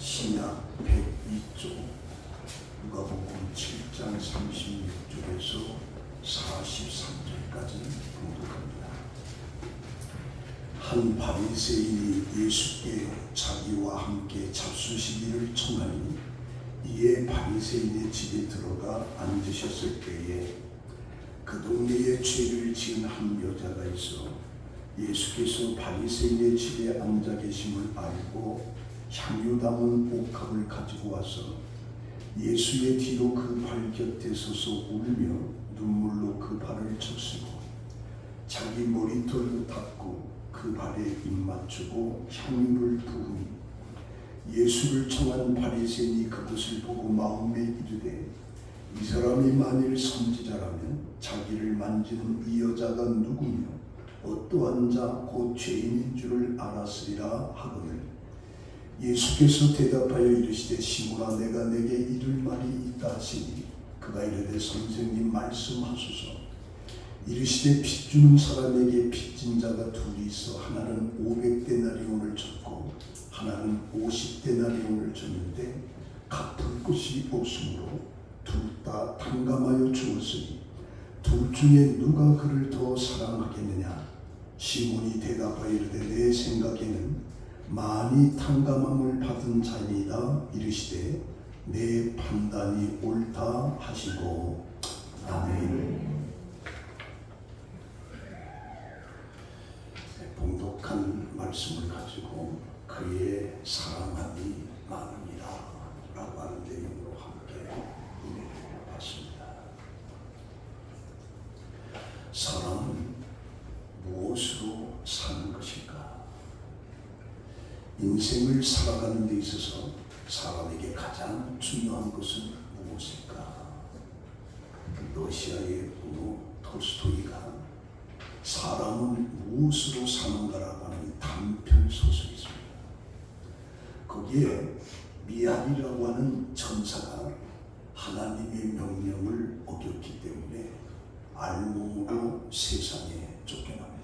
신약 102쪽 누가복음 7장 36절에서 43절까지 봉독합니다. 한 바리새인이 예수께 자기와 함께 잡수시기를 청하니 이에 바리새인의 집에 들어가 앉으셨을 때에 그 동네에 죄를 지은 한 여자가 있어 예수께서 바리새인의 집에 앉아 계심을 알고 향유 담은 옥합을 가지고 와서 예수의 뒤로 그 발 곁에 서서 울며 눈물로 그 발을 쳤으고 자기 머리털로 닦고 그 발에 입 맞추고 향유를 부으니 예수를 청한 바리새인이 그것을 보고 마음에 이르되 이 사람이 만일 선지자라면 자기를 만지는 이 여자가 누구며 어떠한 자 곧 죄인인 줄을 알았으리라 하거늘 예수께서 대답하여 이르시되 시몬아 내가 내게 이를 말이 있다 하시니 그가 이르되 선생님 말씀하소서. 이르시되 빚 주는 사람에게 빚진 자가 둘이 있어 하나는 500데나리온을 줬고 하나는 50데나리온을 줬는데 갚을 것이 없으므로 둘 다 탕감하여 주었으니 둘 중에 누가 그를 더 사랑하겠느냐. 시몬이 대답하여 이르되 내 생각에는 많이 탕감함을 받은 자이다. 이르시되 내 판단이 옳다 하시고 아멘. 봉독한 말씀을 가지고 그의 사랑함이 많으니라 라고 하는 내용으로 함께 은혜를 받습니다. 사람은 무엇으로 사는 것일까? 인생을 살아가는 데 있어서 사람에게 가장 중요한 것은 무엇일까? 러시아의 부모 톨스토이가 사람은 무엇으로 사는가라고 하는 단편 소설이 있습니다. 거기에 미하일이라고 하는 천사가 하나님의 명령을 어겼기 때문에 알몸으로 세상에 쫓겨납니다.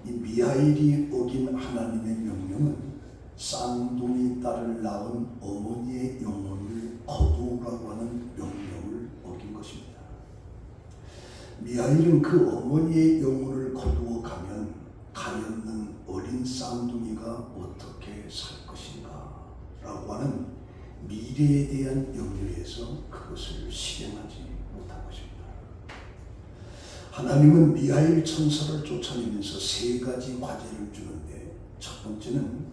이 미하일이 어긴 하나님의 명령은 쌍둥이 딸을 낳은 어머니의 영혼을 거두라고 하는 명령을 어긴 것입니다. 미하일은 그 어머니의 영혼을 거두어 가면 가엾는 어린 쌍둥이가 어떻게 살 것인가 라고 하는 미래에 대한 염려에서 그것을 실행하지 못한 것입니다. 하나님은 미하일 천사를 쫓아내면서 세 가지 과제를 주는데 첫 번째는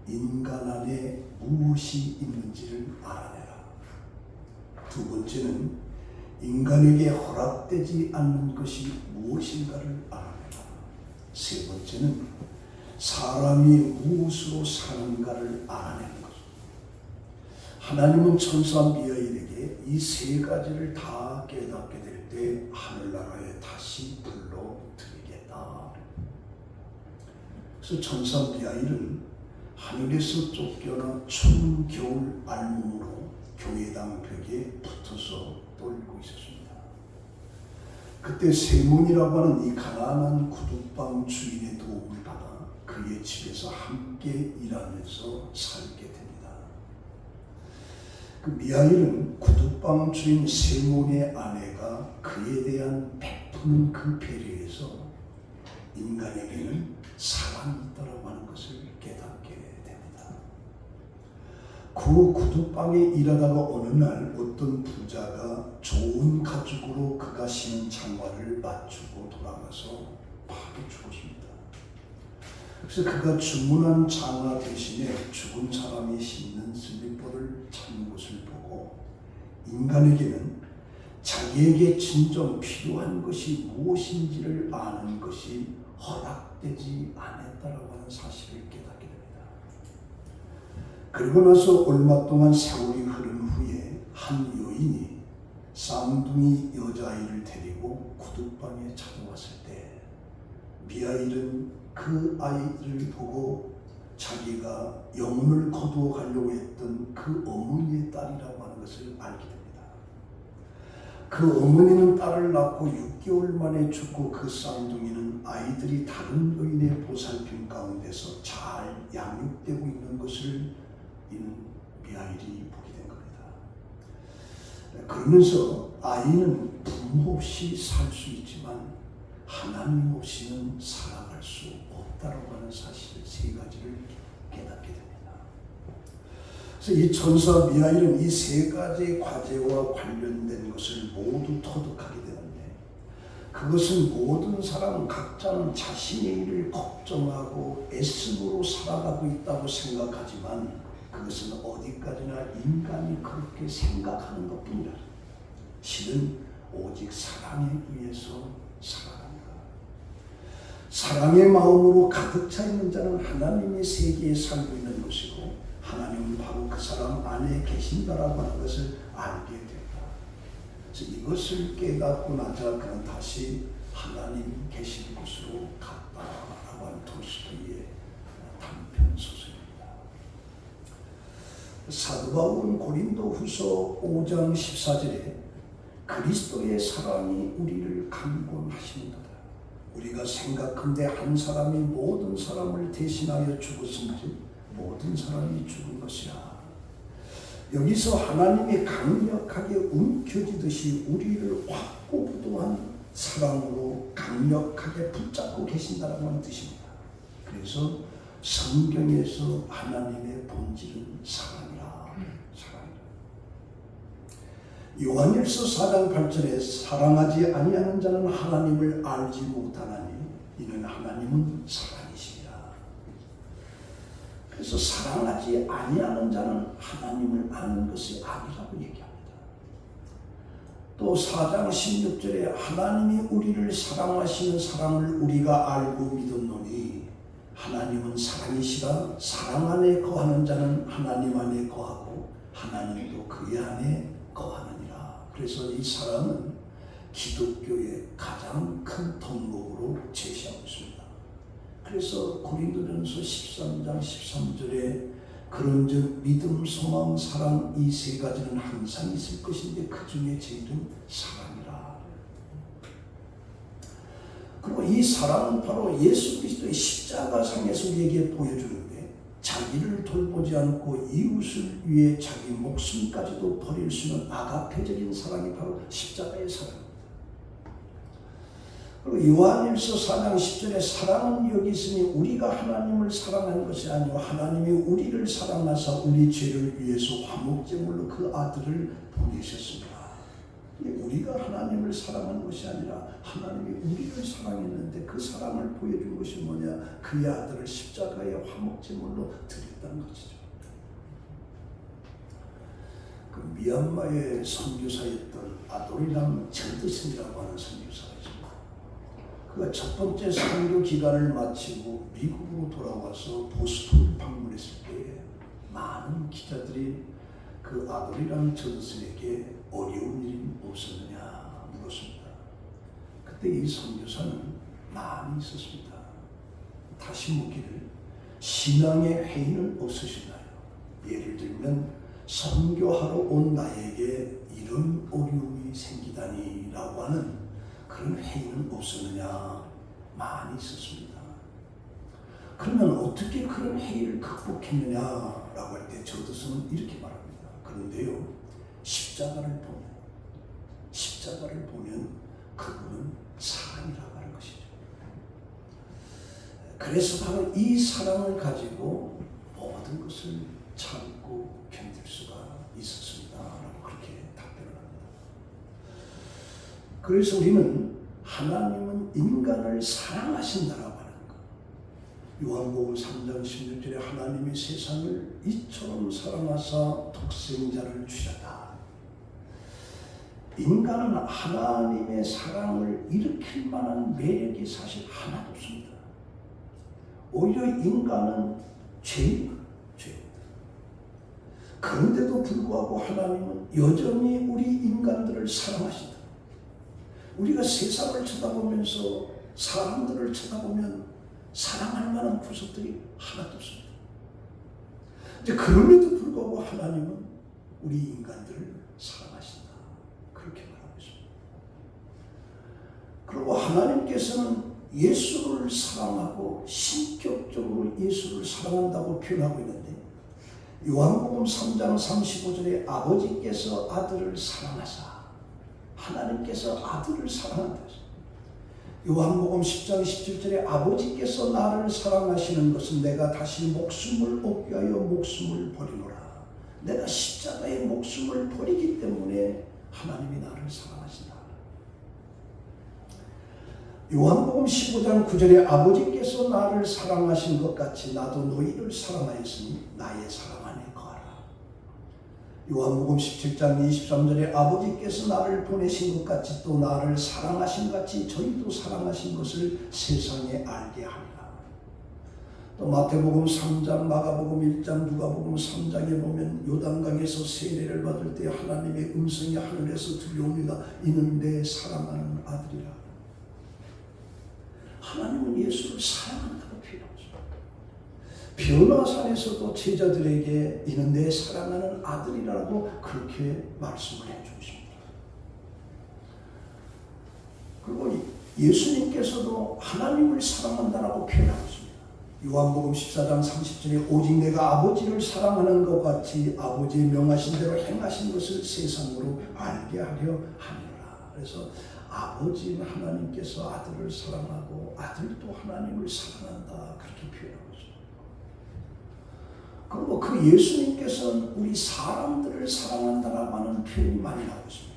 인간 안에 무엇이 있는지를 알아내라. 두 번째는 인간에게 허락되지 않는 것이 무엇인가를 알아내라. 세 번째는 사람이 무엇으로 사는가를 알아내는 것입니다. 하나님은 천사 미하일에게 이 세 가지를 다 깨닫게 될 때 하늘나라에 다시 불러드리겠다. 그래서 천사 미하일은 하늘에서 쫓겨나 추운 겨울 알몸으로 교회당 벽에 붙어서 떨고 있었습니다. 그때 세몬이라고 하는 이 가난한 구두방 주인의 도움을 받아 그의 집에서 함께 일하면서 살게 됩니다. 그 미하일은 구두방 주인 세몬의 아내가 그에 대한 베푸는 그 배려에서 인간에게는 사랑이 있다고 하는 것을 깨닫게 됩니다. 그 구두방에 일하다가 어느 날 어떤 부자가 좋은 가죽으로 그가 신은 장화를 맞추고 돌아가서 바로 죽었습니다. 그래서 그가 주문한 장화 대신에 죽은 사람이 신는 슬리퍼를 찾는 것을 보고 인간에게는 자기에게 진정 필요한 것이 무엇인지를 아는 것이 허락되지 않았다라고 하는 사실을 깨닫게 됩니다. 그리고 나서 얼마 동안 세월이 흐른 후에 한 여인이 쌍둥이 여자아이를 데리고 구두방에 찾아왔을 때 미하일은 그 아이를 보고 자기가 영혼을 거두어 가려고 했던 그 어머니의 딸이라고 하는 것을 알게 됩니다. 그 어머니는 딸을 낳고 6개월 만에 죽고 그 쌍둥이는 아이들이 다른 여인의 보살핌 가운데서 잘 양육되고 있는 것을 그러면서 아이는 부모 없이 살 수 있지만 하나님 없이는 살아갈 수 없다라고 하는 사실 세 가지를 깨닫게 됩니다. 그래서 이 천사 미하일은 이 세 가지 과제와 관련된 것을 모두 터득하게 되는데, 그것은 모든 사람 각자는 자신의 일을 걱정하고 애씀으로 살아가고 있다고 생각하지만 그것은 어디까지나 인간이 그렇게 생각하는 것뿐이라. 실은 오직 사랑에 의해서 살아간다. 사랑의 마음으로 가득 차 있는 자는 하나님의 세계에 살고 있는 것이고 하나님은 바로 그 사람 안에 계신다라고 하는 것을 알게 된다. 그래서 이것을 깨닫고 나자 그는 다시 하나님 계신 곳으로 갔다라고 하는 톨스토이의 단편 소설입니다. 사도 바울은 고린도후서 5장 14절에 그리스도의 사랑이 우리를 강권하시는도다. 우리가 생각한데 한 사람이 모든 사람을 대신하여 죽었은지 모든 사람이 죽은 것이라. 여기서 하나님이 강력하게 움켜쥐듯이 우리를 확고부도한 사랑으로 강력하게 붙잡고 계신다라고 하는 뜻입니다. 그래서 성경에서 하나님의 본질은 사랑이라. 요한일서 4장 8절에 사랑하지 아니하는 자는 하나님을 알지 못하나니 이는 하나님은 사랑이시니라. 그래서 사랑하지 아니하는 자는 하나님을 아는 것이 아니라고 얘기합니다. 또 4장 16절에 하나님이 우리를 사랑하시는 사랑을 우리가 알고 믿었노니 하나님은 사랑이시라. 사랑 안에 거하는 자는 하나님 안에 거하고 하나님도 그의 안에 거하느니라. 그래서 이 사랑은 기독교의 가장 큰 덕목으로 제시하고 있습니다. 그래서 고린도전서 13장 13절에 그런즉 믿음, 소망, 사랑 이 세 가지는 항상 있을 것인데 그 중에 제일은 사랑이라. 그리고 이 사랑은 바로 예수 그리스도의 십자가상에서 우리에게 보여주는데, 자기를 돌보지 않고 이웃을 위해 자기 목숨까지도 버릴 수 있는 아가페적인 사랑이 바로 십자가의 사랑입니다. 그리고 요한일서 4장 10절에 사랑은 여기 있으니 우리가 하나님을 사랑하는 것이 아니고 하나님이 우리를 사랑하사 우리 죄를 위해서 화목제물로 그 아들을 보내셨습니다. 우리가 하나님을 사랑하는 것이 아니라 하나님이 우리를 사랑했는데 그 사랑을 보여준 것이 뭐냐? 그의 아들을 십자가의 화목제물로 드렸다는 것이죠. 그 미얀마의 선교사였던 아도리람 쳔드슨이라고 하는 선교사가 있습니다. 그가 첫 번째 선교 기간을 마치고 미국으로 돌아와서 보스턴을 방문했을 때 많은 기자들이 그 아도리람 쳔드슨에게 어려운 일이 없었느냐 물었습니다. 그때 이 선교사는 많이 있었습니다. 다시 묻기를 신앙의 회의는 없으시나요? 예를 들면 선교하러 온 나에게 이런 어려움이 생기다니 라고 하는 그런 회의는 없었느냐? 많이 있었습니다. 그러면 어떻게 그런 회의를 극복했느냐 라고 할 때 저도서는 이렇게 말합니다. 그런데요, 십자가를 보면 그분은 사랑이라고 하는 것이죠. 그래서 바로 이 사랑을 가지고 모든 것을 참고 견딜 수가 있었습니다 라고 그렇게 답변을 합니다. 그래서 우리는 하나님은 인간을 사랑하신다라고 하는 것, 요한복음 3장 16절에 하나님이 세상을 이처럼 사랑하사 독생자를 주셨다. 인간은 하나님의 사랑을 일으킬 만한 매력이 사실 하나도 없습니다. 오히려 인간은 죄입니다. 그런데도 불구하고 하나님은 여전히 우리 인간들을 사랑하신다. 우리가 세상을 쳐다보면서 사람들을 쳐다보면 사랑할 만한 구석들이 하나도 없습니다. 이제 그럼에도 불구하고 하나님은 우리 인간들을 사랑하신다. 그렇게 말하고 있습니다. 그리고 하나님께서는 예수를 사랑하고 신격적으로 예수를 사랑한다고 표현하고 있는데, 요한복음 3장 35절에 아버지께서 아들을 사랑하사, 하나님께서 아들을 사랑한다. 요한복음 10장 17절에 아버지께서 나를 사랑하시는 것은 내가 다시 목숨을 얻기 위하여 목숨을 버리노라. 내가 십자가의 목숨을 버리기 때문에 하나님이 나를 사랑하신다. 요한복음 15장 9절에 아버지께서 나를 사랑하신 것 같이 나도 너희를 사랑하였으니 나의 사랑 안에 거하라. 요한복음 17장 23절에 아버지께서 나를 보내신 것 같이 또 나를 사랑하신 같이 저희도 사랑하신 것을 세상에 알게 하리라. 또 마태복음 3장, 마가복음 1장, 누가복음 3장에 보면 요단강에서 세례를 받을 때 하나님의 음성이 하늘에서 들려옵니다. 이는 내 사랑하는 아들이라. 하나님은 예수를 사랑한다고 표현하죠. 변화산에서도 제자들에게 이는 내 사랑하는 아들이라고 그렇게 말씀을 해주십니다. 그리고 예수님께서도 하나님을 사랑한다라고 표현하고 있습니다. 요한복음 14장 30절에 오직 내가 아버지를 사랑하는 것 같이 아버지의 명하신 대로 행하신 것을 세상으로 알게 하려 하니라. 그래서 아버지는 하나님께서 아들을 사랑하고 아들도 하나님을 사랑한다 그렇게 표현하고 있습니다. 그리고 그 예수님께서는 우리 사람들을 사랑한다라고 하는 표현이 많이 나오고 있습니다.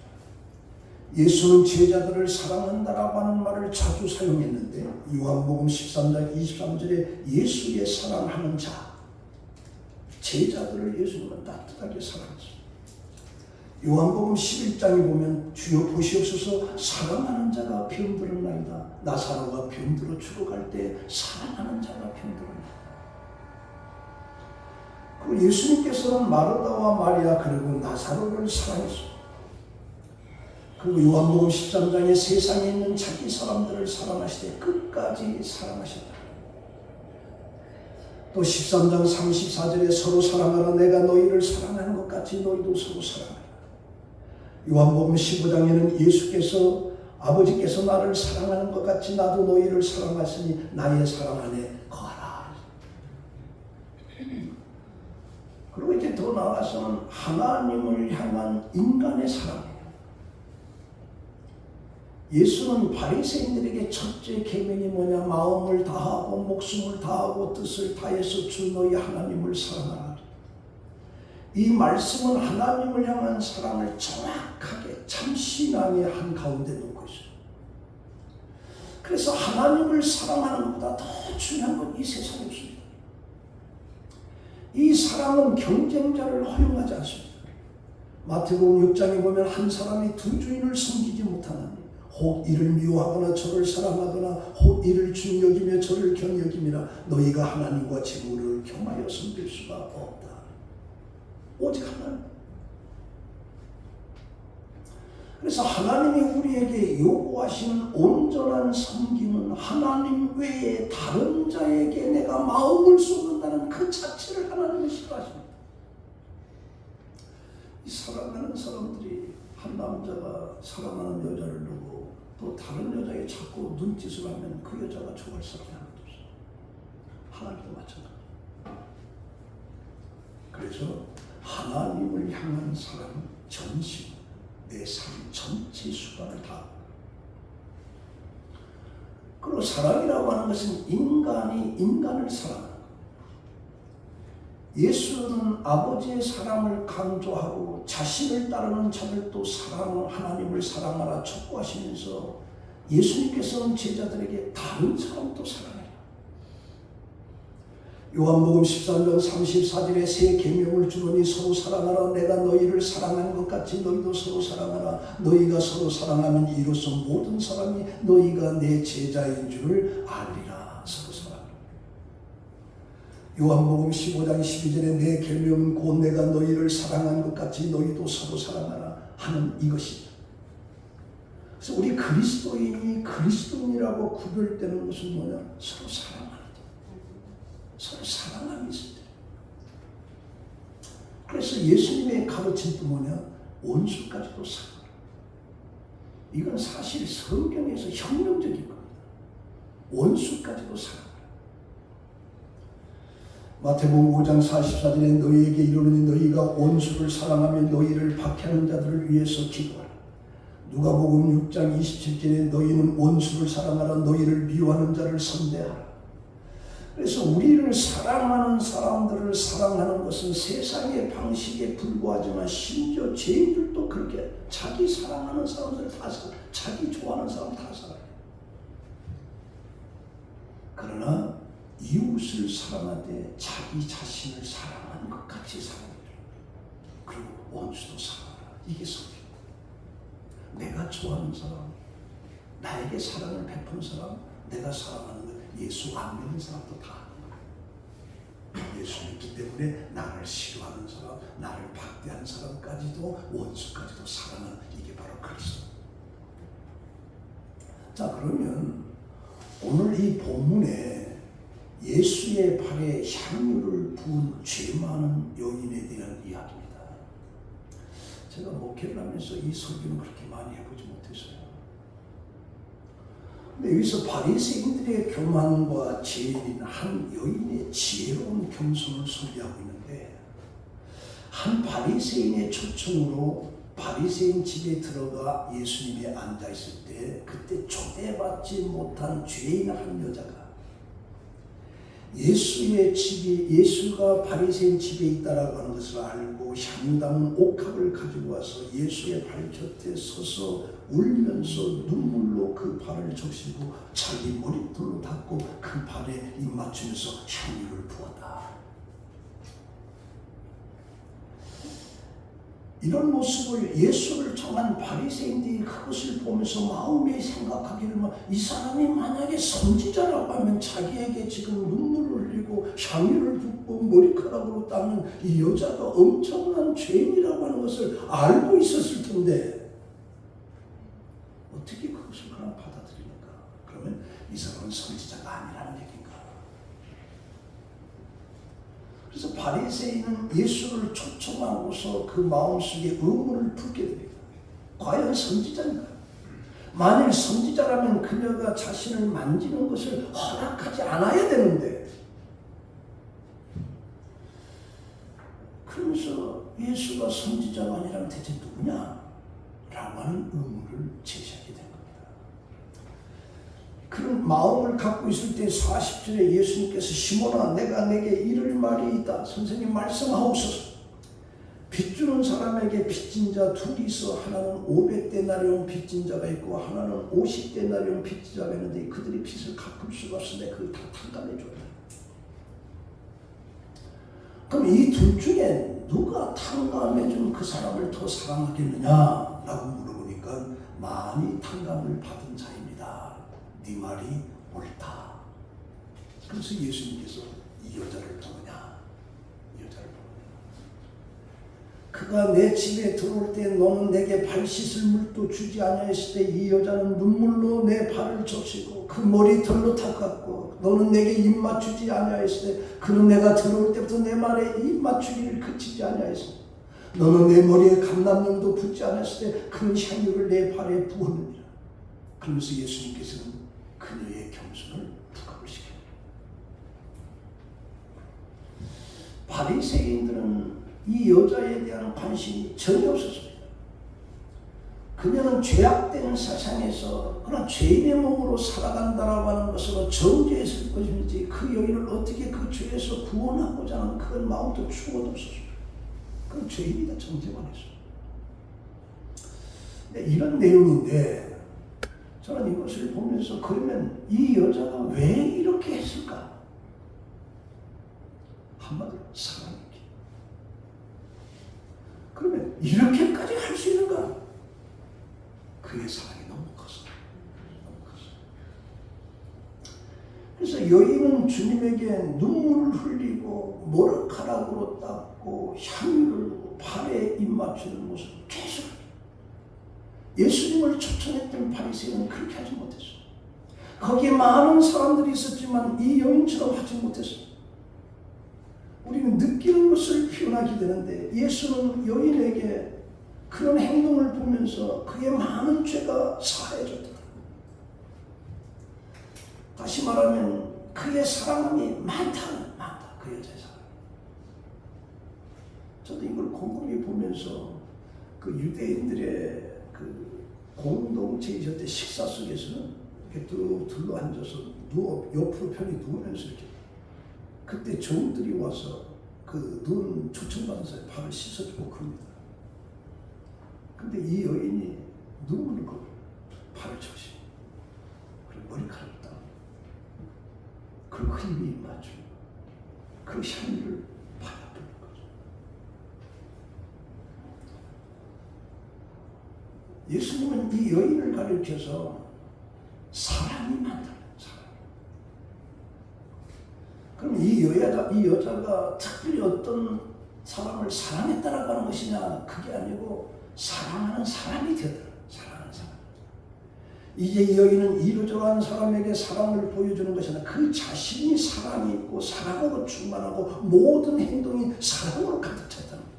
예수는 제자들을 사랑한다라고 하는 말을 자주 사용했는데 요한복음 13장 23절에 예수의 사랑하는 자, 제자들을 예수님은 따뜻하게 사랑했습니다. 요한복음 11장에 보면 주여 보시옵소서 사랑하는 자가 병들었나이다. 나사로가 병들어 죽어갈 때 사랑하는 자가 병들었나이다. 그리고 예수님께서는 마르다와 마리아 그리고 나사로를 사랑했습니다. 그리고 요한복음 13장에 세상에 있는 자기 사람들을 사랑하시되 끝까지 사랑하셨다. 또 13장 34절에 서로 사랑하라 내가 너희를 사랑하는 것 같이 너희도 서로 사랑하라. 요한복음 15장에는 예수께서 아버지께서 나를 사랑하는 것 같이 나도 너희를 사랑하시니 나의 사랑 안에 거하라. 그리고 이제 더 나아가서는 하나님을 향한 인간의 사랑이에요. 예수는 바리새인들에게 첫째 계명이 뭐냐? 마음을 다하고 목숨을 다하고 뜻을 다해서 주 너희 하나님을 사랑하라. 이 말씀은 하나님을 향한 사랑을 정확하게 참신앙의 한 가운데 놓고 있어요. 그래서 하나님을 사랑하는 것보다 더 중요한 건 이 세상에 없습니다. 이 사랑은 경쟁자를 허용하지 않습니다. 마태복음 6장에 보면 한 사람이 두 주인을 섬기지 못하나니 혹 이를 미워하거나 저를 사랑하거나 혹 이를 중여기며 저를 경여김이라 너희가 하나님과 재물을 겸하여 섬길 수가 없다. 오직 하나님. 그래서 하나님이 우리에게 요구하시는 온전한 섬김은 하나님 외에 다른 자에게 내가 마음을 쏟는다는 그 자체를 하나님이 싫어하십니다. 이 사랑하는 사람들이 한 남자가 사랑하는 여자를 두고 또 다른 여자에게 자꾸 눈짓을 하면 그 여자가 좋아할 사람이 하나도 없어요. 하나님도 마찬가지예요. 그래서 하나님을 향한 사랑은 전심, 내 삶 전체 수단을 다. 그리고 사랑이라고 하는 것은 인간이 인간을 사랑하는 것. 예수는 아버지의 사랑을 강조하고 자신을 따르는 자들도 하나님을 사랑하라 촉구하시면서 예수님께서는 제자들에게 다른 사람도 사랑해라. 요한복음 13장 34절에 새 계명을 주노니 서로 사랑하라. 내가 너희를 사랑하는 것 같이 너희도 서로 사랑하라. 너희가 서로 사랑하면 이로써 모든 사람이 너희가 내 제자인 줄을 알리라. 서로 사랑하라. 요한복음 15장 12절에 내 계명은 곧 내가 너희를 사랑한 것 같이 너희도 서로 사랑하라 하는 이것이다. 그래서 우리 그리스도인이 그리스도인이라고 구별되는 것은 뭐냐? 서로 사랑하는 것. 서로 사랑함이 있을 때. 그래서 예수님의 가르침도 뭐냐? 원수까지도 사랑하라. 이건 사실 성경에서 혁명적인 겁니다. 원수까지도 사랑하라. 마태복음 5장 44절에 너희에게 이르노니 너희가 원수를 사랑하며 너희를 박해하는 자들을 위해서 기도하라. 누가복음 6장 27절에 너희는 원수를 사랑하라. 너희를 미워하는 자를 선대하라. 그래서 우리를 사랑하는 사람들을 사랑하는 것은 세상의 방식에 불과하지만 심지어 죄인들도 그렇게 자기 사랑하는 사람들 다 사랑해요. 자기 좋아하는 사람 다 사랑해요. 그러나 이웃을 사랑하되 자기 자신을 사랑하는 것 같이 사랑해요. 그리고 원수도 사랑하라. 이게 성경. 내가 좋아하는 사람, 나에게 사랑을 베푼 사람, 내가 사랑하는 것, 예수 안 믿는 사람도 다 하는 거예요. 예수 믿기 때문에 나를 싫어하는 사람, 나를 박대하는 사람까지도, 원수까지도 사랑하는, 이게 바로 그리스도. 자, 그러면 오늘 이 본문에 예수의 발에 향유를 부은 죄 많은 여인에 대한 이야기입니다. 제가 목회를 하면서 이 설교는 그렇게 많이 해보지 못했어요. 근데 여기서 바리새인들의 교만과 죄인인 한 여인의 지혜로운 겸손을 소개하고 있는데, 한 바리새인의 초청으로 바리새인 집에 들어가 예수님이 앉아 있을 때, 그때 초대받지 못한 죄인 한 여자가 예수가 바리새인 집에 있다라고 하는 것을 알고 향유 담은 옥합을 가지고 와서 예수의 발 곁에 서서 울면서 눈물로 그 발을 적시고 자기 머리털로 닦고 그 발에 입 맞추면서 향유를 부었다. 이런 모습을 예수를 청한 바리새인들이 그것을 보면서 마음에 생각하기를, 이 사람이 만약에 선지자라고 하면 자기에게 지금 눈물을 흘리고 향유를 붓고 머리카락으로 닦는 이 여자가 엄청난 죄인이라고 하는 것을 알고 있었을 텐데 어떻게 그것을 그냥 받아들이는가? 그러면 이 사람은 선지자가 아니라는 얘기인가? 그래서 바리새인은 예수를 초청하고서 그 마음속에 의문을 품게 됩니다. 과연 선지자인가? 만일 선지자라면 그녀가 자신을 만지는 것을 허락하지 않아야 되는데, 그러면서 예수가 선지자가 아니라면 대체 누구냐? 라고 하는 의문을 제시하게 됩니다. 그런 마음을 갖고 있을 때 40절에 예수님께서 시몬아 내가 내게 이를 말이 있다. 선생님 말씀하옵소서. 빚주는 사람에게 빚진 자 둘이 있어. 하나는 500데나리온 빚진 자가 있고 하나는 50데나리온 빚진 자가 있는데 그들이 빚을 갚을 수가 없으니 그걸 다 탕감해 줬다. 그럼 이 둘 중에 누가 탕감해 준 그 사람을 더 사랑하겠느냐? 라고 물어보니까 많이 탕감을 받은 자입니다. 네 말이 옳다. 그래서 예수님께서 이 여자를 보느냐? 이 여자를 보느냐? 그가 내 집에 들어올 때 너는 내게 발 씻을 물도 주지 아니하였을 때 이 여자는 눈물로 내 발을 적시고 그 머리털로 닦았고 너는 내게 입 맞추지 아니하였을 때 그는 내가 들어올 때부터 내 말에 입 맞추기를 그치지 아니하였으며 너는 내 머리에 감람용도 붓지 않았을 때 그는 향유를 내 발에 부었느니라. 그러면서 예수님께서는 그녀의 겸손을 부각을 시켜요. 바리새인들은 이 여자에 대한 관심이 전혀 없었습니다. 그녀는 죄악된 세상에서 그러나 죄인의 몸으로 살아간다라고 하는 것으로 정죄했을 것인지 그 여인을 어떻게 그 죄에서 구원하고자 하는 그런 마음도 추구도 없었습니다. 그건 죄인이다 정죄만 했어요. 이런 내용인데 저는 이것을 보면서 그러면 이 여자가 왜 이렇게 했을까? 한마디로 사랑이기. 그러면 이렇게까지 할 수 있는가? 그의 사랑이 너무 컸어요. 너무 컸어요. 그래서 여인은 주님에게 눈물을 흘리고 머리카락으로 닦고 향유를 발에 입 맞추는 모습을 계속 예수님을 초청했던 바리새인은 그렇게 하지 못했어요. 거기에 많은 사람들이 있었지만 이 여인처럼 하지 못했어요. 우리는 느끼는 것을 표현하게 되는데 예수는 여인에게 그런 행동을 보면서 그의 많은 죄가 사해졌다. 다시 말하면 그의 사랑함이 많다. 그 여자의 사랑. 저도 이걸 곰곰이 보면서 그 유대인들의 그 공동체이실 때 식사 속에서는 이렇게 둘러 앉아서 옆으로 편히 누우면서 이렇게 그때 종들이 와서 그 눈 초청받은 사람이 발을 씻어주고 그럽니다. 근데 이 여인이 눈물을 그 발을 쳐시 그리고 머리카락을 따 그 힘이 맞추고 그 향기를 받아보는 거죠. 예수님은 이 여인을 가르쳐서 사랑이 많다. 그럼 이 여자가 특별히 어떤 사람을 사랑했다라고 하는 것이냐? 그게 아니고 사랑하는 사람이 되더라. 사랑하는 사람. 이제 이 여인은 이루저루한 사람에게 사랑을 보여주는 것이 아니라 그 자신이 사랑이 있고 사랑으로 충만하고 모든 행동이 사랑으로 가득 찼다는 거예요.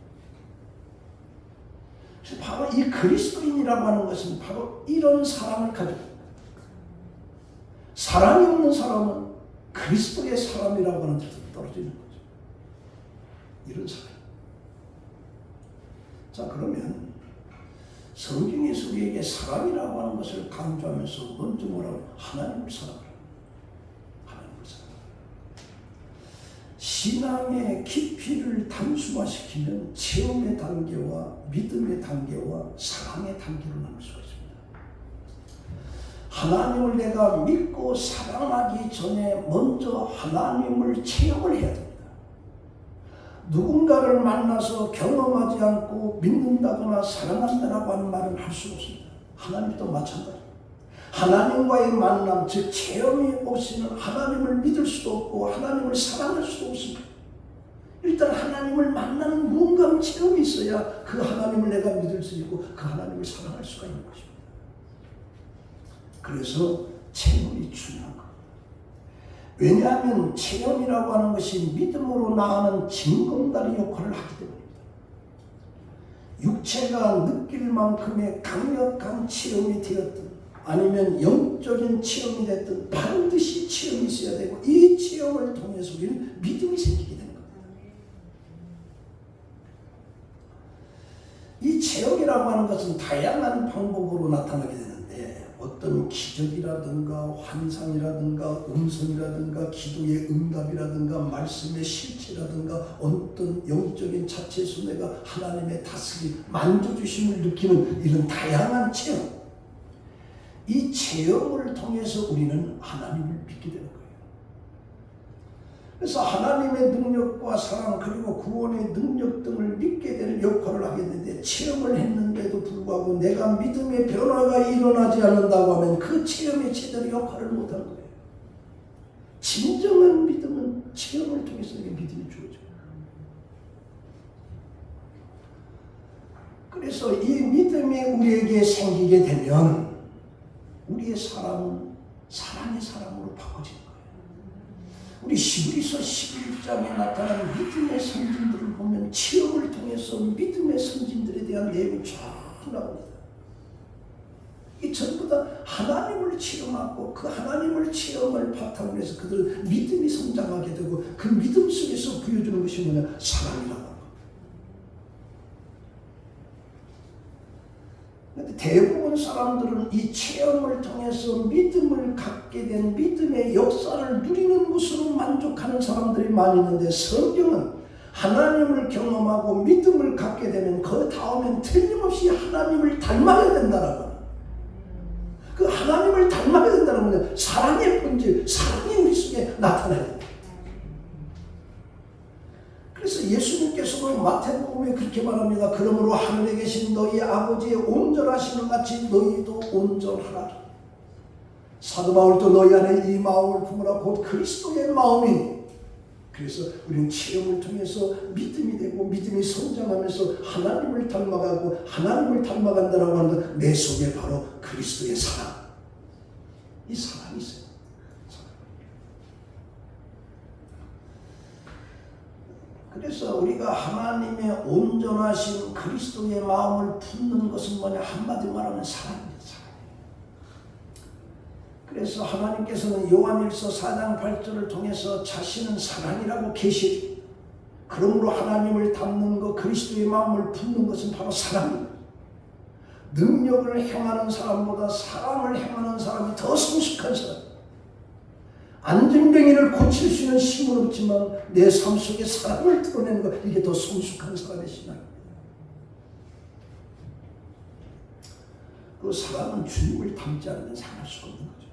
그래서 바로 이 그리스도인이라고 하는 것은 바로 이런 사랑을 가지고 사랑이 없는 사람은 그리스도의 사람이라고 하는 데서 떨어지는 거죠. 이런 사람. 자, 그러면 성경에서 우리에게 사랑이라고 하는 것을 강조하면서 먼저 뭐라고? 하나님을 사랑하라. 하나님을 사랑하라. 신앙의 깊이를 단순화시키면 체험의 단계와 믿음의 단계와 사랑의 단계로 나눌 수가 있습니다. 하나님을 내가 믿고 사랑하기 전에 먼저 하나님을 체험을 해야 됩니다. 누군가를 만나서 경험하지 않고 믿는다거나 사랑한다라고 하는 말은 할 수 없습니다. 하나님도 마찬가지입니다. 하나님과의 만남, 즉 체험이 없이는 하나님을 믿을 수도 없고 하나님을 사랑할 수도 없습니다. 일단 하나님을 만나는 무언가 체험이 있어야 그 하나님을 내가 믿을 수 있고 그 하나님을 사랑할 수가 있는 것입니다. 그래서 체험이 중요한 겁니다. 왜냐하면 체험이라고 하는 것이 믿음으로 나아가는 징검다리 역할을 하기 때문입니다. 육체가 느낄 만큼의 강력한 체험이 되었든 아니면 영적인 체험이 됐든 반드시 체험이 있어야 되고 이 체험을 통해서 우리는 믿음이 생기게 되는 겁니다. 이 체험이라고 하는 것은 다양한 방법으로 나타나게 되는데 어떤 기적이라든가 환상이라든가 음성이라든가 기도의 응답이라든가 말씀의 실체라든가 어떤 영적인 자체에서 내가 하나님의 다스림, 만져주심을 느끼는 이런 다양한 체험, 이 체험을 통해서 우리는 하나님을 믿게 되는 거예요. 그래서 하나님의 능력과 사랑 그리고 구원의 능력 등을 믿게 되는 역할을 하게 되는데 체험을 했는데도 불구하고 내가 믿음의 변화가 일어나지 않는다고 하면 그 체험이 제대로 역할을 못하는 거예요. 진정한 믿음은 체험을 통해서 내게 믿음이 주어져요. 그래서 이 믿음이 우리에게 생기게 되면 우리의 사람은 사랑의 사람으로 바꿔지는 거예요. 우리 히브리서 11장에 나타난 믿음의 선진들을 보면 체험을 통해서 믿음의 선진들에 대한 내용이 쫙 나옵니다. 이 전부 다 하나님을 체험하고 그 하나님을 체험을 바탕으로 해서 그들은 믿음이 성장하게 되고 그 믿음 속에서 보여주는 것이 뭐냐? 사랑이라고 합니다. 대부분 사람들은 이 체험을 통해서 믿음을 갖게 된 믿음의 역사를 누리는 것으로 만족하는 사람들이 많이 있는데 성경은 하나님을 경험하고 믿음을 갖게 되면 그 다음엔 틀림없이 하나님을 닮아야 된다라고 합니다. 그 하나님을 닮아야 된다는 거는 사랑의 본질, 사랑이 우리 속에 나타나야 됩니다. 그래서 예수님께서도 마태복음에 그렇게 말합니다. 그러므로 하늘에 계신 너희 아버지의 온전하심을 같이 너희도 온전하라. 사도 바울도 너희 안에 이 마음을 품으라 곧 그리스도의 마음이니. 그래서 우리는 체험을 통해서 믿음이 되고 믿음이 성장하면서 하나님을 닮아가고 하나님을 닮아간다라고 하는 것, 내 속에 바로 그리스도의 사랑, 이 사랑이 있어요. 그래서 우리가 하나님의 온전하신 그리스도의 마음을 품는 것은 뭐냐? 한마디로 말하면 사랑입니다. 사랑. 그래서 하나님께서는 요한일서 4장 8절을 통해서 자신은 사랑이라고 계시고 그러므로 하나님을 닮는 것, 그리스도의 마음을 품는 것은 바로 사랑입니다. 능력을 행하는 사람보다 사랑을 행하는 사람이 더 성숙한 사람. 안전뱅이를 고칠 수 있는 힘은 없지만 내 삶 속에 사랑을 드러내는 것, 이게 더 성숙한 사람의 신앙입니다. 그 사랑은 주님을 닮지 않으면 살아갈 수가 없는 거죠.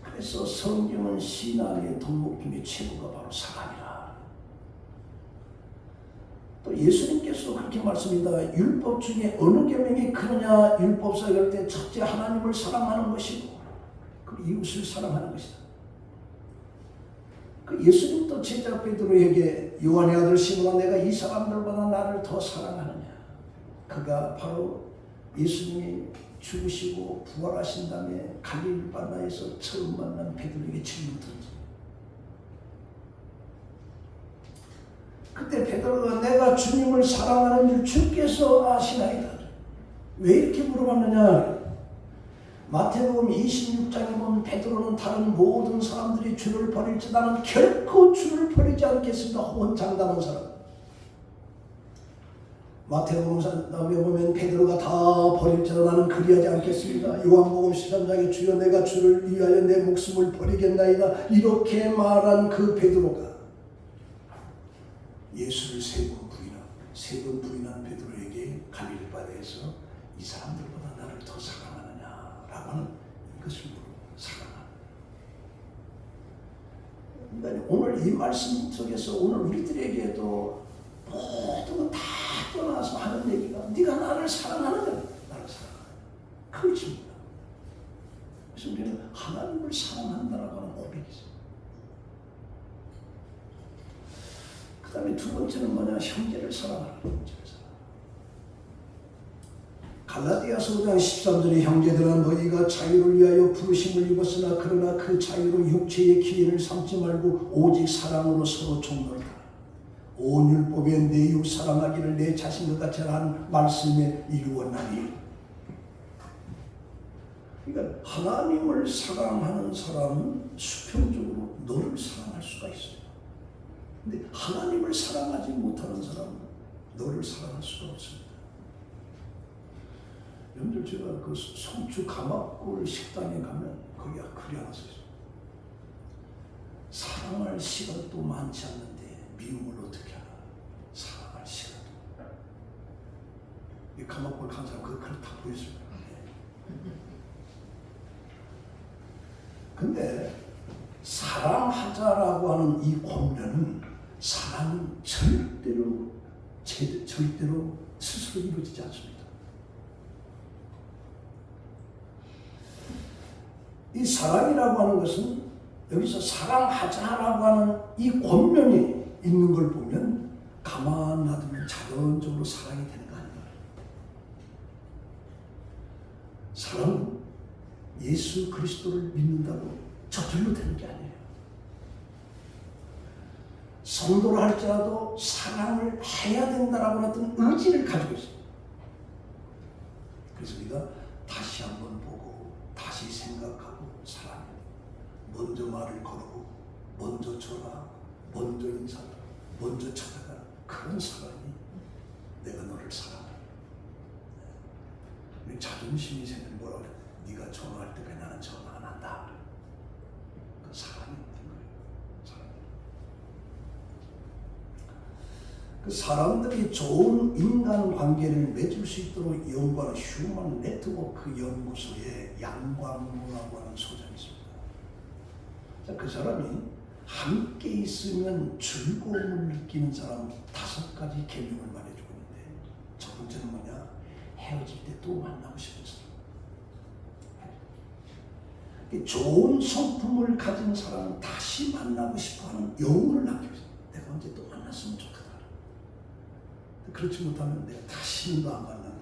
그래서 성경은 신앙의 덕목 중에 최고가 바로 사랑이라. 또 예수님께서 그렇게 말씀합니다. 율법 중에 어느 계명이 크느냐? 율법서 할 때 첫째 하나님을 사랑하는 것이고 그 이웃을 사랑하는 것이다. 그 예수님도 제자 베드로에게 요한의 아들 시몬아, 내가 이 사람들보다 나를 더 사랑하느냐? 그가 바로 예수님이 죽으시고 부활하신 다음에 갈릴리 바다에서 처음 만난 베드로에게 질문 던집니다. 그때 베드로가 내가 주님을 사랑하는 줄 주께서 아시나이다. 왜 이렇게 물어봤느냐? 마태복음 26장에 보면 베드로는 다른 모든 사람들이 주를 버릴지 나는 결코 주를 버리지 않겠습니다. 호언장담한 사람. 마태복음에 보면 베드로가 다 버릴지라 나는 그리하지 않겠습니다. 요한복음 13장에 주여 내가 주를 위하여 내 목숨을 버리겠나이다. 이렇게 말한 그 베드로가 예수를 세 번 부인한 베드로에게 갈릴리 바다에서 이 사람들보다 나를 더 사랑하느냐라고 하는 이것을 사랑하는. 그러니까 오늘 이 말씀 속에서 오늘 우리들에게도 모든 거 다 떠나서 하는 얘기가 네가 나를 사랑하느냐, 나를 사랑하느냐, 그것입니다. 그래서 우리는 하나님을 사랑한다라고 하는 고백이 있어요. 그 다음에 두 번째는 뭐냐? 형제를 사랑하는 형제를 사랑. 갈라디아서 5장 13절에 형제들아 너희가 자유를 위하여 부르심을 입었으나 그러나 그 자유로 육체의 기회를 삼지 말고 오직 사랑으로 서로 총놀다. 온 율법에 내 이웃 사랑하기를 내 자신과 같이 하는 말씀에 이루었나니. 그러니까 하나님을 사랑하는 사람은 수평적으로 너를 사랑할 수가 있어요. 근데 하나님을 사랑하지 못하는 사람은 너를 사랑할 수가 없습니다. 여러분들 제가 그 송주 가마골 식당에 가면 거기가 글이 하나 써있어요. 사랑할 시간도 많지 않는데 미움을 어떻게 하나? 사랑할 시간도. 이 가마골 간 사람 그 글을 다 보여줍니다. 근데 사랑하자라고 하는 이 권면은 사랑은 절대로 스스로 이루어지지 않습니다. 이 사랑이라고 하는 것은 여기서 사랑하자라고 하는 이 권면이 있는 걸 보면 가만 놔두면 자연적으로 사랑이 되는 거 아닌가요? 사랑은 예수 그리스도를 믿는다고 저절로 되는 게 아니에요. 성도를 할지라도 사랑을 해야 된다라고 하는 어떤 의지를 가지고 있어요. 그래서 우리가 다시 한번 보고 다시 생각하고 사랑해. 먼저 말을 걸고 먼저 전화, 먼저 인사, 먼저 찾아가. 그런 사랑이 내가 너를 사랑해. 우리 자존심이 생기면 뭐라 그래? 네가 전화할 때까지 나는 전화 안 한다. 그 사랑이 없는 거예요. 사랑이. 그 사람들이 좋은 인간관계를 맺을 수 있도록 연구하는 휴먼 네트워크 연구소에 양광무라고 하는 소장이 있습니다. 자, 그 사람이 함께 있으면 즐거움을 느끼는 사람 5가지 계명을 말해주고 있는데 첫 번째는 뭐냐? 헤어질 때 또 만나고 싶은 사람. 좋은 성품을 가진 사람은 다시 만나고 싶어하는 영혼을 남기고 있어요. 내가 언제 또 만났으면 좋겠다. 그렇지 못하면 내가 다시는 너 안 만난다.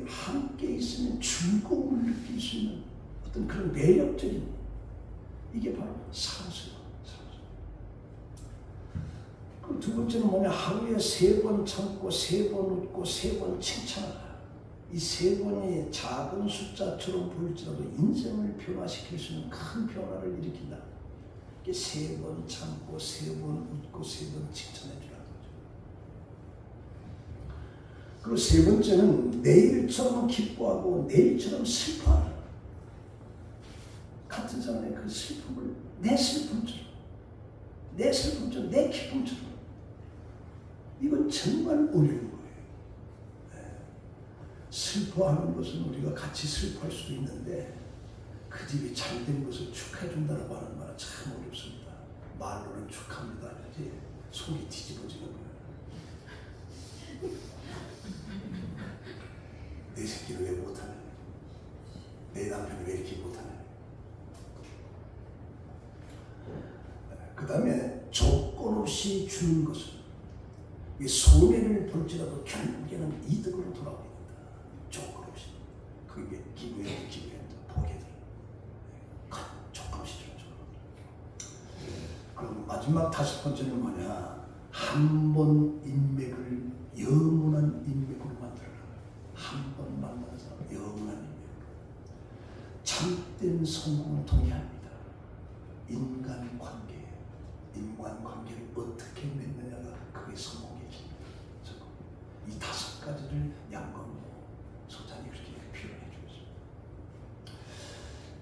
함께 있으면 즐거움을 느낄 수 있는 어떤 그런 매력적인 이게 바로 사랑스러워. 그 두 번째는 뭐냐? 하루에 3번 참고 3번 웃고 3번 칭찬하라. 이 세 번의 작은 숫자처럼 보일지라도 인생을 변화시킬 수 있는 큰 변화를 일으킨다. 이게 세 번 참고 세 번 웃고 세 번 칭찬해 주라는 거죠. 그리고 세 번째는 내일처럼 기뻐하고 내일처럼 슬퍼하라. 같은 사람의 그 슬픔을 내 슬픔처럼, 내 슬픔처럼, 내 기쁨처럼. 이건 정말 어려운 거예요. 슬퍼하는 것은 우리가 같이 슬퍼할 수도 있는데 그 집이 잘된 것을 축하해 준다고 하는 말은 참 어렵습니다. 말로는 축하합니다 하지 속이 뒤집어지는 거예요. 내 새끼를 왜 못하네? 내 남편을 왜 이렇게 못하네? 그 다음에 조건 없이 주는 것은 손해를 볼지라도 결국에는 이득으로 돌아옵니다. 조건 없이. 그게 기부에 보게 돼요. 조건 없이 주는 조. 그럼 마지막 다섯 번째는 뭐냐? 한 번 인맥을 영원한 인맥으로 만들어라. 한 번 만나는 사람 영원한 인맥으로. 참된 성공을 동의합니다. 인간관계를 어떻게 맺느냐가 그게 성공의 길입니다. 이 다섯 가지를 양건모 소장이 그렇게 표현해 주었습니다.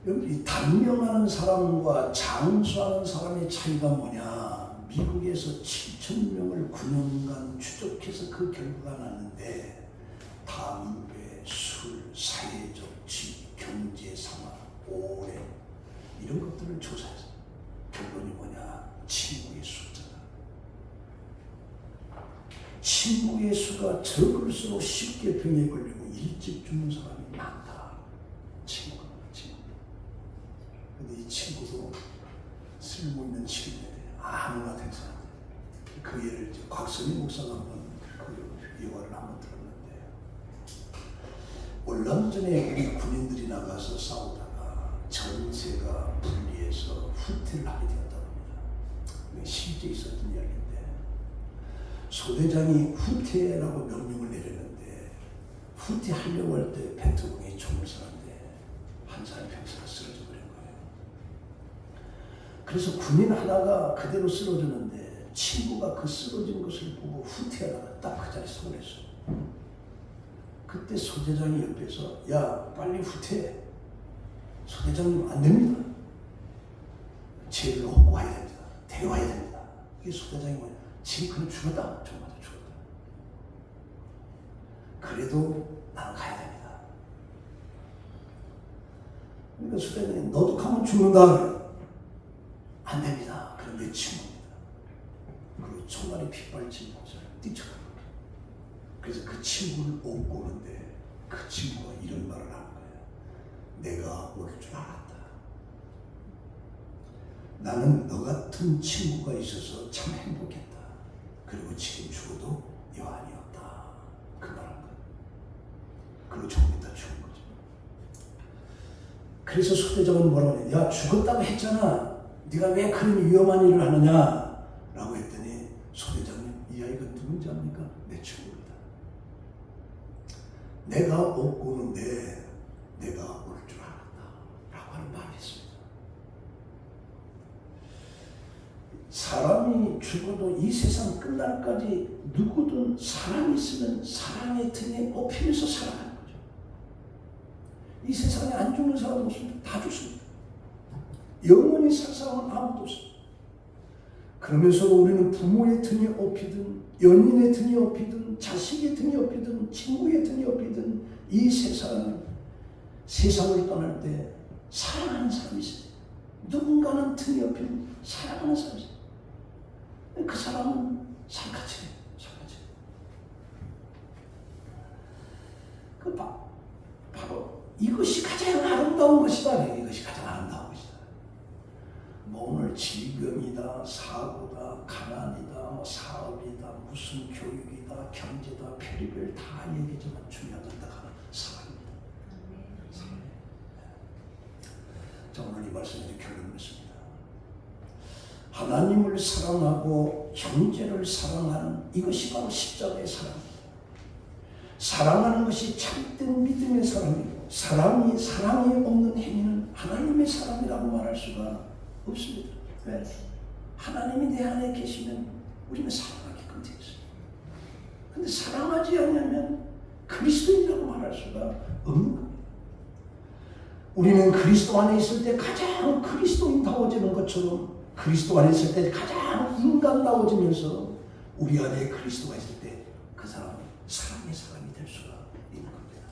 여기 단명하는 사람과 장수하는 사람의 차이가 뭐냐? 미국에서 7,000명을 9년간 추적해서 그 결과가 났는데 담배, 술, 사회적 지위, 경제 상황, 오래 이런 것들을 조사해서 결론이 뭐냐? 친구의 숫자다. 친구의 수가 적을수록 쉽게 병에 걸리고 일찍 죽는 사람이 많다. 친구가 많아, 친구. 근데 이 친구도 쓸모있는 친구에 아무나 된 사람. 그 예를 곽선희 목사가 한번 그 예화를 한번 들었는데 얼마 전에 우리 군인들이 나가서 싸우다가 전세가 분리해서 후퇴를 하게 되었다고 합니다. 실제 있었던 이야기인데 소대장이 후퇴라고 명령을 내렸는데 후퇴하려고 할 때 벤트공이 총을 쏘는데 한 사람의 병사가 쓰러져 버린 거예요. 그래서 군인 하나가 그대로 쓰러졌는데 친구가 그 쓰러진 것을 보고 후퇴하다가 딱 그 자리에 서 그랬어요. 그때 소대장이 옆에서 야 빨리 후퇴해. 소대장님 안 됩니다. 쟤를 얻고 와야 됩니다. 데려와야 됩니다. 이게 소대장이 뭐냐? 지금 그는 죽었다. 정말 죽었다. 그래도 나는 가야 됩니다. 그러니까 소대장이 너도 가면 죽는다. 안 됩니다. 그런 내 친구입니다. 그리고 총알이 핏발친 곳을 뛰쳐갑니다. 그래서 그 친구를 업고 오는데 그 친구가 이런 말을 하는 거예요. 내가 올 줄 알았다. 나는 너 같은 친구가 있어서 참 행복했다. 그리고 지금 죽어도 여한이 없다. 그 말한 거예요. 그리고 조금 있다 죽은 거죠. 그래서 소대장은 뭐라고 했냐? 야 죽었다고 했잖아. 네가 왜 그런 위험한 일을 하느냐? 라고 했더니 소대장님 이 아이가 누군지 압니까? 내 친구입니다. 내가 업고 오는데 내가 올 줄 알았다. 라고 하는 말을 했습니다. 사람이 죽어도 이 세상 끝날까지 누구든 사랑이 있으면 사랑의 등에 업히면서 살아가는 거죠. 이 세상에 안 죽는 사람은 없습니다. 다 죽습니다. 영원히 살 사람은 아무도 없습니다. 그러면서도 우리는 부모의 등에 업히든 연인의 등에 업히든 자식의 등에 업히든 친구의 등에 업히든 이 세상을 떠날 때 사랑하는 사람이 있어요. 누군가는 등에 업히는 사랑하는 사람이 있어요. 그 사람은 살갗이에요. 살같이. 바로 이것이 가장 아름다운 것이다. 이것이 가장 아름다운 것이다. 뭐 오늘 질병이다, 사고다, 가난이다, 사업이다, 무슨 교육이다, 경제다, 별의별 다 얘기지만 중요한 건 딱 하나, 사랑입니다. 사랑. 자, 오늘 이 말씀에 결론 맺습니다. 하나님을 사랑하고 형제를 사랑하는 이것이 바로 십자가의 사랑입니다. 사랑하는 것이 참된 믿음의 사람이고 사랑이 없는 행위는 하나님의 사람이라고 말할 수가 없습니다. 왜? 하나님이 내 안에 계시면 우리는 사랑하게끔 되어 있어요. 그런데 사랑하지 않으면 그리스도인이라고 말할 수가 없는 겁니다. 우리는 그리스도 안에 있을 때 가장 그리스도인다워지는 것처럼 그리스도 안에 있을 때 가장 인간다워지면서 우리 안에 그리스도가 있을 때 그 사람은 사랑의 사람이 될 수가 있는 겁니다.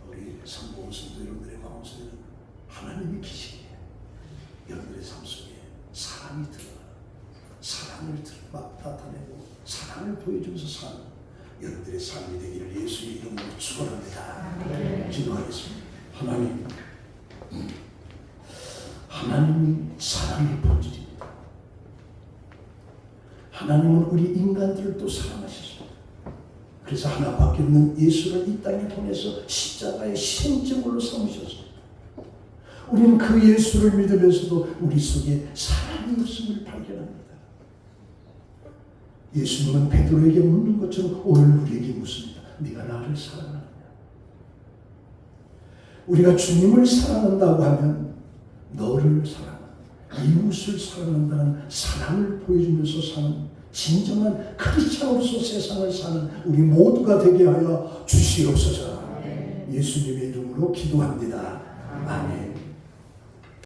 우리 성공 성도 여러분들의 마음속에는 하나님이 계시기에 여러분들의 삶 속에 사랑이 들어가 사랑을 나타내고 사랑을 보여주면서 사는 여러분들의 삶이 되기를 예수의 이름으로 축원합니다. 기도하겠습니다. 하나님이 사랑의 본질입니다. 하나님은 우리 인간들을 또 사랑하셨습니다. 그래서 하나밖에 없는 예수를 이 땅에 보내서 십자가의 희생제물로 삼으셨습니다. 우리는 그 예수를 믿으면서도 우리 속에 사랑이 없음을 발견합니다. 예수님은 베드로에게 묻는 것처럼 오늘 우리에게 묻습니다. 네가 나를 사랑하느냐? 우리가 주님을 사랑한다고 하면 너를 사랑한다, 이웃을 사랑한다는 사랑을 보여주면서 사는 진정한 크리스찬으로서 세상을 사는 우리 모두가 되게 하여 주시옵소서. 예수님의 이름으로 기도합니다. 아멘.